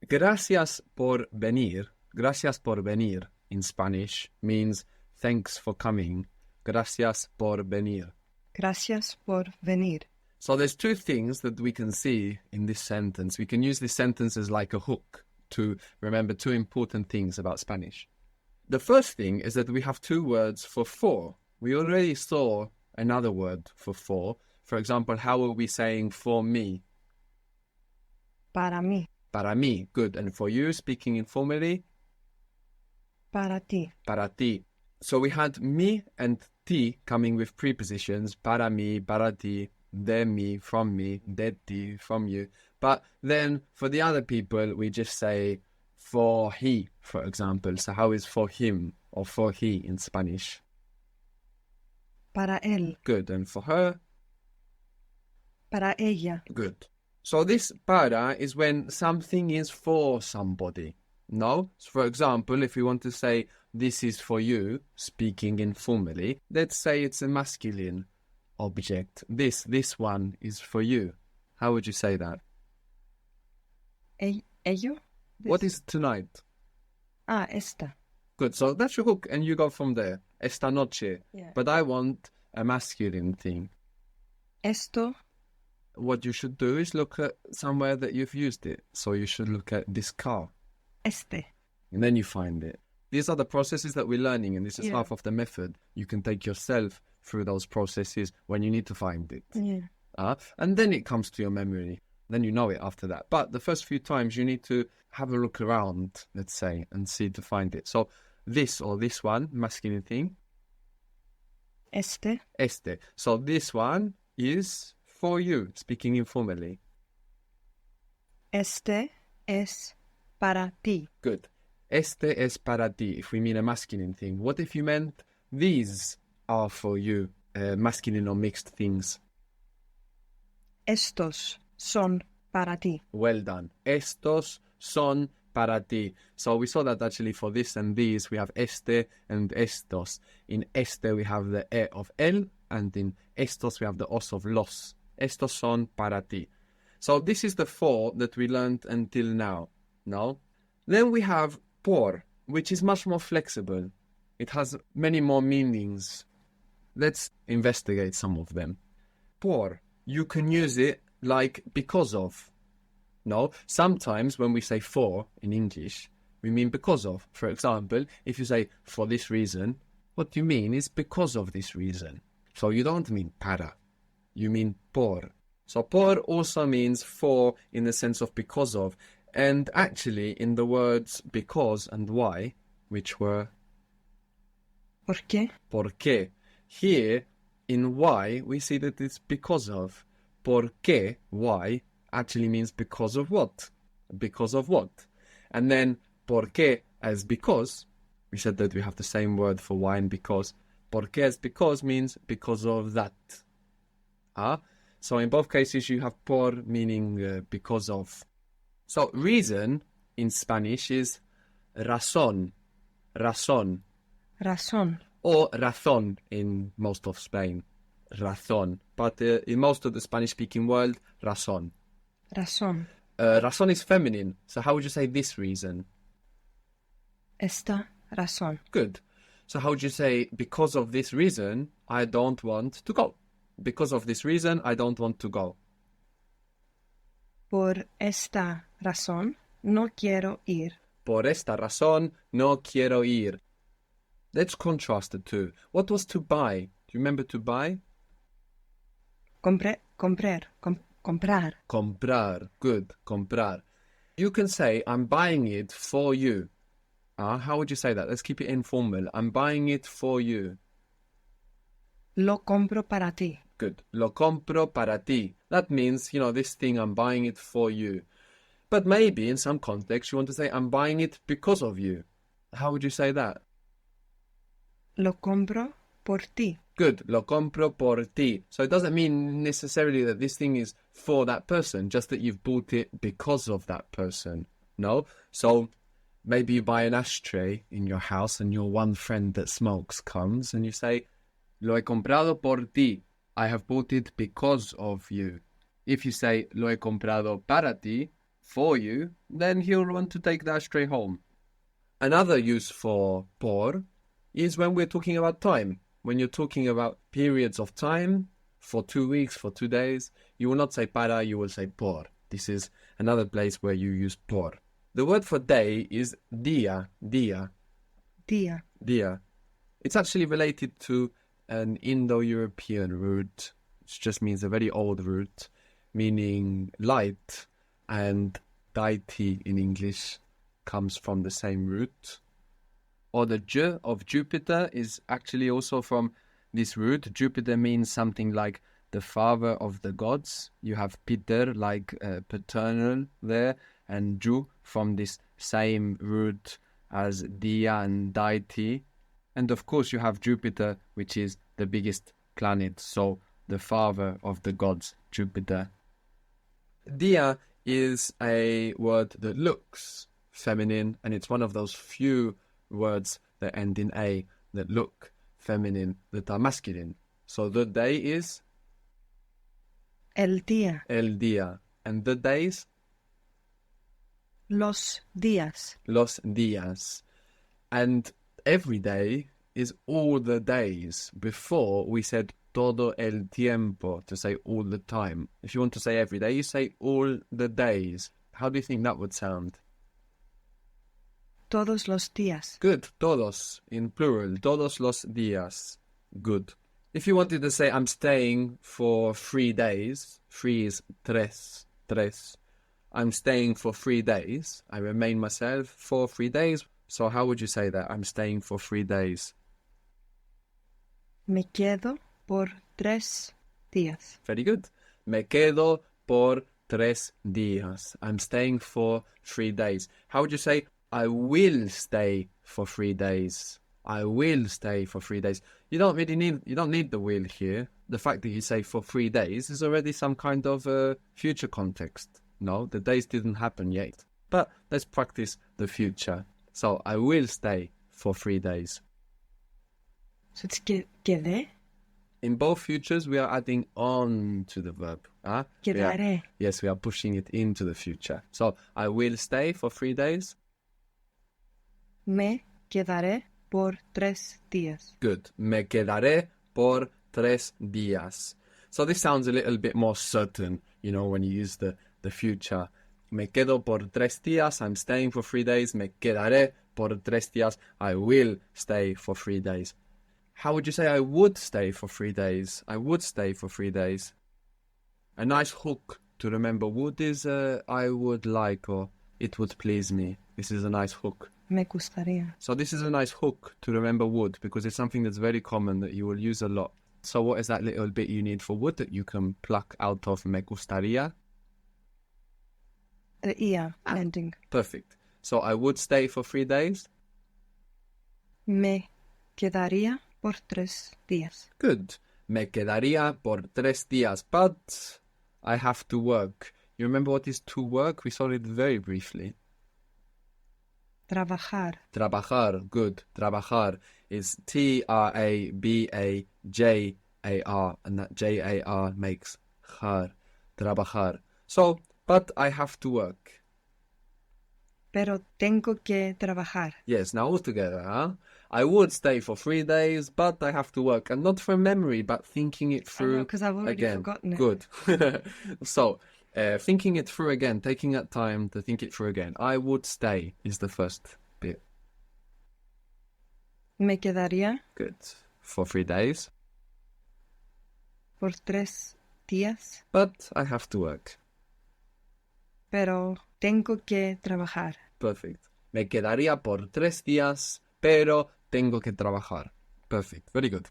Gracias por venir. Gracias por venir in Spanish means thanks for coming. Gracias por venir. Gracias por venir. So there's two things that we can see in this sentence. We can use this sentence as like a hook to remember two important things about Spanish. The first thing is that we have two words for. We already saw another word for. For example, how are we saying for me? Para mí. Para mí, good. And for you, speaking informally? Para ti. Para ti. So we had me and ti coming with prepositions. Para mí, para ti, de mí, from me, de ti, from you. But then for the other people, we just say for he, for example. So how is for him or for he in Spanish? Para él. Good. And for her? Para ella. Good. So this para is when something is for somebody. No? So for example, if we want to say this is for you, speaking informally, let's say it's a masculine object. This one is for you. How would you say that? Ello. What is tonight? Esta. Good. So that's your hook and you go from there. Esta noche. Yeah. But I want a masculine thing. Esto. What you should do is look at somewhere that you've used it. So you should look at this car. Este. And then you find it. These are the processes that we're learning, and this is half of the method. You can take yourself through those processes when you need to find it. Yeah. And then it comes to your memory. Then you know it after that. But the first few times you need to have a look around, let's say, and see to find it. So this or this one, masculine thing. Este. Este. So this one is for you, speaking informally. Este es para ti. Good. Este es para ti, if we mean a masculine thing. What if you meant these are for you, masculine or mixed things? Estos son para ti. Well done. Estos son para ti. So we saw that actually for this and these, we have este and estos. In este, we have the e of el, and in estos, we have the os of los. Estos son para ti. So this is the four that we learned until now. No? Then we have por, which is much more flexible. It has many more meanings. Let's investigate some of them. Por, you can use it like because of. No, sometimes when we say for in English, we mean because of. For example, if you say for this reason, what you mean is because of this reason. So you don't mean para, you mean por. So por also means for in the sense of because of. And actually in the words because and why, which were ¿Por qué? por qué, here in why we see that it's because of. Por qué, why, actually means because of what? Because of what? And then por qué as because, we said that we have the same word for why and because. Por qué as because means because of that. So in both cases you have por meaning because of. So reason in Spanish is razón, razón. Razón. Or razón in most of Spain, razón. But in most of the Spanish-speaking world, razón. Razón. Razón is feminine, so how would you say this reason? Esta razón. Good. So how would you say, because of this reason, I don't want to go? Because of this reason, I don't want to go. Por esta razón no quiero ir. Por esta razón, no quiero ir. Let's contrast the two. What was to buy? Do you remember to buy? Comprar. Comprar. Good. Comprar. You can say, I'm buying it for you. How would you say that? Let's keep it informal. I'm buying it for you. Lo compro para ti. Good. Lo compro para ti. That means, this thing, I'm buying it for you. But maybe in some context you want to say, I'm buying it because of you. How would you say that? Lo compro por ti. Good. Lo compro por ti. So it doesn't mean necessarily that this thing is for that person, just that you've bought it because of that person. No? So maybe you buy an ashtray in your house and your one friend that smokes comes and you say, Lo he comprado por ti. I have bought it because of you. If you say, Lo he comprado para ti, for you, then he'll want to take that straight home. Another use for por is when we're talking about time. When you're talking about periods of time, for 2 weeks, for 2 days, you will not say para, you will say por. This is another place where you use por. The word for day is día. Día. It's actually related to an Indo-European root, which just means a very old root, meaning light, and deity in English comes from the same root. Or the J of Jupiter is actually also from this root. Jupiter means something like the father of the gods. You have Peter, like paternal there, and Ju from this same root as Dia and deity. And of course you have Jupiter, which is the biggest planet, so the father of the gods, Jupiter. Dia is a word that looks feminine, and it's one of those few words that end in A that look feminine, that are masculine. So the day is El día. el día, and the days Los días. los días. And every day is all the days. Before we said todo el tiempo, to say all the time. If you want to say every day, you say all the days. How do you think that would sound? Todos los días. Good. Todos in plural. Todos los días. Good. If you wanted to say I'm staying for 3 days, 3 is tres. I'm staying for 3 days. I remain myself for 3 days. So how would you say that? I'm staying for 3 days. Me quedo por 3 días. Very good. Me quedo por 3 días. I'm staying for 3 days. How would you say I will stay for 3 days? I will stay for 3 days. You don't need the will here. The fact that you say for 3 days is already some kind of future context. No, the days didn't happen yet. But let's practice the future. So I will stay for 3 days. So it's quedé. In both futures, we are adding on to the verb. Quedaré. Yes, we are pushing it into the future. So I will stay for 3 days. Me quedaré por 3 días. Good. Me quedaré por 3 días. So this sounds a little bit more certain, when you use the future. Me quedo por 3 días. I'm staying for 3 days. Me quedaré por 3 días. I will stay for 3 days. How would you say I would stay for 3 days? I would stay for 3 days. A nice hook to remember would is I would like, or it would please me. This is a nice hook. Me gustaría. So this is a nice hook to remember would, because it's something that's very common that you will use a lot. So what is that little bit you need for would that you can pluck out of me gustaría? The ia ending. Perfect. So I would stay for 3 days. Me quedaría por 3 días. Good. Me quedaría por 3 días, but I have to work. You remember what is to work? We saw it very briefly. Trabajar. Trabajar. Good. Trabajar is Trabajar, and that Jar makes jar. Trabajar. So, but I have to work. Pero tengo que trabajar. Yes, now all together, huh? I would stay for 3 days, but I have to work. And not from memory, but thinking it through because I've already again. forgotten it. Good. So, thinking it through again, taking that time to think it through again. I would stay is the first bit. Me quedaría Good. For 3 days. por 3 días. But I have to work. Pero tengo que trabajar. Perfect. Me quedaría por 3 días, pero tengo que trabajar. Perfect. Very good.